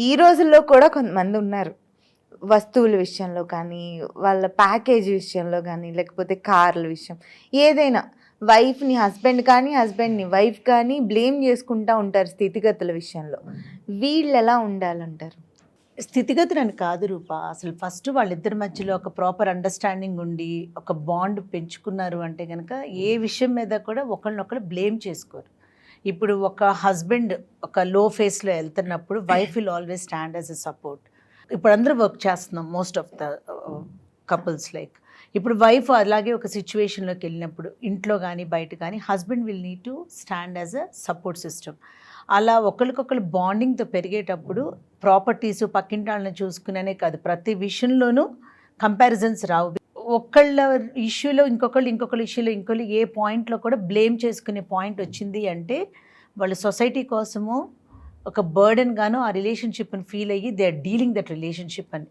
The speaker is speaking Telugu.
ఈ రోజుల్లో కూడా కొంతమంది ఉన్నారు. వస్తువుల విషయంలో కానీ, వాళ్ళ ప్యాకేజ్ విషయంలో గానీ, లేకపోతే కార్ల విషయం ఏదైనా వైఫ్‌ని హస్బెండ్ కానీ, హస్బెండ్‌ని వైఫ్ కానీ బ్లేమ్ చేసుకుంటా ఉంటారు స్థితిగతుల విషయంలో. వీళ్ళెలా ఉండాలంటారు? స్థితిగతులని కాదు రూపా. అసలు ఫస్ట్ వాళ్ళిద్దరి మధ్యలో ఒక ప్రాపర్ అండర్‌స్టాండింగ్ ఉండి, ఒక బాండ్ పెంచుకున్నారు అంటే గనక ఏ విషయం మీద కూడా ఒకళ్ళనొకళ్ళు బ్లేమ్ చేసుకోరు. ఇప్పుడు ఒక హస్బెండ్ ఒక లో ఫేస్‌లో ఎళ్తున్నప్పుడు wife will always stand as a support. ఇప్పుడు అందరూ వర్క్ చేస్తున్నాం most of the couples like. ఇప్పుడు వైఫ్ అలాగే ఒక సిట్యుయేషన్‌లోకి వెళ్ళినప్పుడు ఇంట్లో గానీ, బయట గానీ husband will need to stand as a support system. అలా ఒకళ్ళకొకళ్ళు బాండింగ్‌తో పెరిగేటప్పుడు ప్రాపర్టీసు, పక్కింటాళ్ళని చూసుకుననే కాదు, ప్రతి విషయంలోనూ కంపారిజన్స్ రావు. ఒకళ్ళ ఇష్యూలో ఇంకొకళ్ళ ఇష్యూలో ఇంకోళ్ళు ఏ పాయింట్‌లో కూడా బ్లేమ్ చేసుకునే పాయింట్ వచ్చింది అంటే, వాళ్ళు సొసైటీ కోసమో ఒక బర్డెన్ గానో ఆ రిలేషన్‌షిప్‌ని ఫీల్ అయ్యి they are dealing that relationship అని.